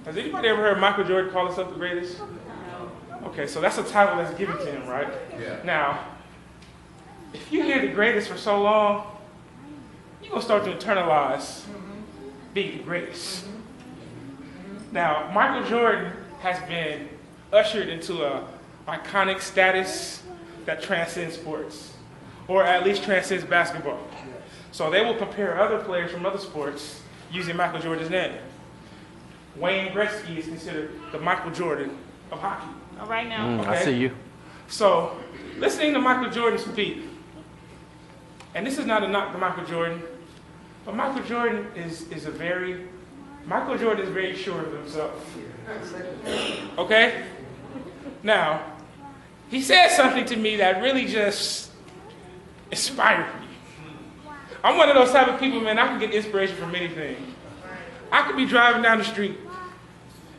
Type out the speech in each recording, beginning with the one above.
Has anybody ever heard Michael Jordan call himself the greatest? Okay, so that's a title that's given to him, right? Yeah. Now, if you hear the greatest for so long, you're going to start to internalize being the greatest. Now, Michael Jordan has been ushered into an iconic status that transcends sports, or at least transcends basketball. So they will compare other players from other sports using Michael Jordan's name. Wayne Gretzky is considered the Michael Jordan of hockey. All right now. Okay? I see you. So, listening to Michael Jordan speak, and this is not a knock to Michael Jordan, but Michael Jordan is very sure of himself. Okay? Now, he said something to me that really just inspired me. I'm one of those type of people, man, I can get inspiration from anything. I could be driving down the street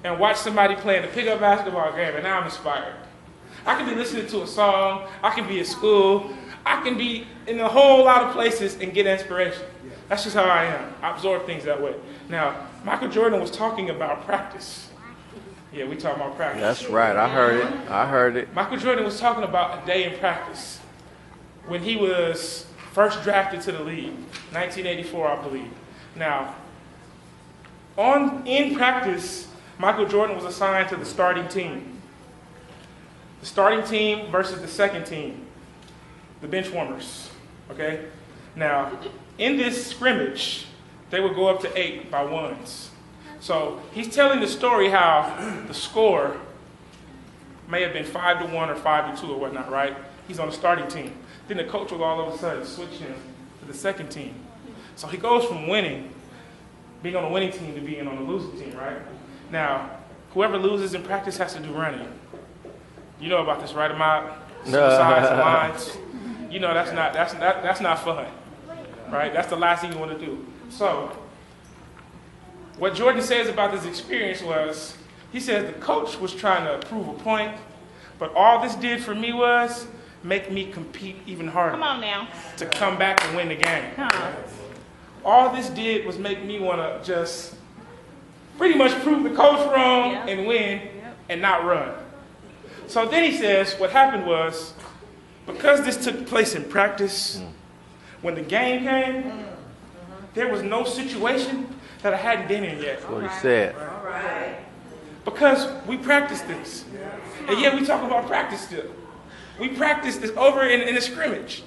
and watch somebody playing a pickup basketball game, and now I'm inspired. I could be listening to a song, I can be at school, I can be in a whole lot of places and get inspiration. That's just how I am. I absorb things that way. Now, Michael Jordan was talking about practice. Yeah, we talking about practice. That's right. I heard it. Michael Jordan was talking about a day in practice when he was first drafted to the league, 1984, I believe. Now, in practice, Michael Jordan was assigned to the starting team. The starting team versus the second team, the bench warmers, okay? Now, in this scrimmage, they would go up to 8 by ones. So he's telling the story how the score may have been 5-1 or 5-2 or whatnot, right? He's on the starting team. Then the coach will all of a sudden switch him to the second team. So he goes from being on the winning team to being on the losing team, right? Now, whoever loses in practice has to do running. You know about this, right, Ammar? Suicides and lines. You know that's not fun, right? That's the last thing you want to do. So, what Jordan says about this experience was, he says the coach was trying to prove a point, but all this did for me was make me compete even harder. Come on now. To come back and win the game. Huh. All this did was make me want to just pretty much prove the coach wrong and win and not run. So then he says what happened was, because this took place in practice, when the game came, there was no situation that I hadn't been in yet. That's what he said. All right. Because we practiced this. And yet we talk about practice still. We practiced this over in a scrimmage.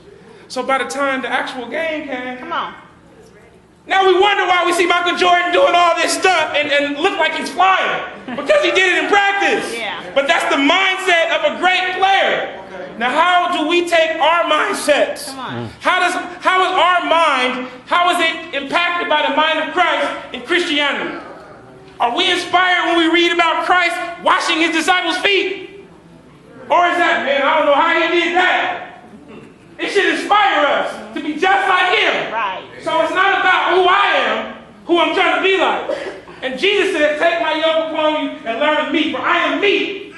So by the time the actual game came, Come on. now we wonder why we see Michael Jordan doing all this stuff and look like he's flying. Because he did it in practice. Yeah. But that's the mindset of a great player. Now how do we take our mindsets? Come on. How is our mind, how is it impacted by the mind of Christ in Christianity? Are we inspired when we read about Christ washing his disciples' feet? Or is that, man, I don't know how he did that. It should inspire us to be just like him. Right. So it's not about who I am, who I'm trying to be like. And Jesus said, take my yoke upon you and learn of me, for I am meek.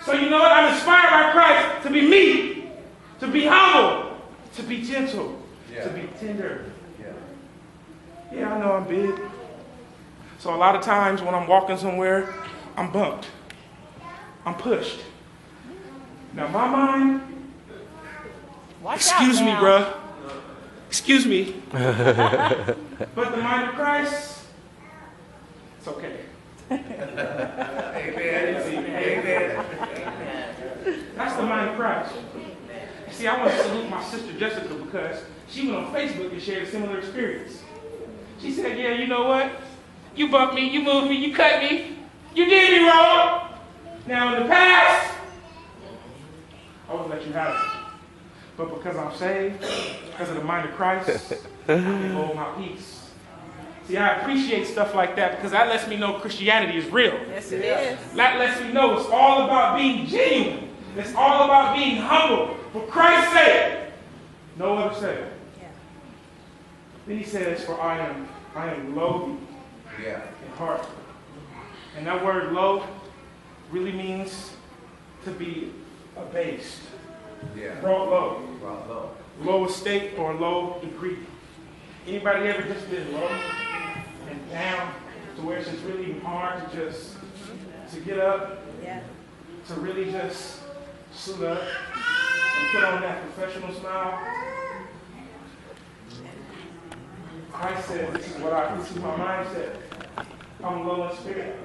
So you know what? I'm inspired by Christ to be meek, to be humble, to be gentle, to be tender. Yeah, I know I'm big. So a lot of times when I'm walking somewhere, I'm bumped. I'm pushed. Now my mind, Watch excuse out me, now. bruh. Excuse me. But the mind of Christ, it's okay. Amen. That's the mind of Christ. See, I want to salute my sister Jessica because she went on Facebook and shared a similar experience. She said, yeah, you know what? You bumped me, you moved me, you cut me, you did me wrong. Now in the past, I wouldn't let you have it. But because I'm saved, because of the mind of Christ, I can hold my peace. See, I appreciate stuff like that because that lets me know Christianity is real. Yes, it is. That lets me know it's all about being genuine. It's all about being humble for Christ's sake. No other sake. Yeah. Then he says, for I am lowly in heart. And that word low really means to be abased. Brought low. Low estate or low degree. Anybody ever just been low and down to where it's just really hard to just to get up, to really just suit up and put on that professional smile. Christ said, this is my mindset. I'm low in spirit.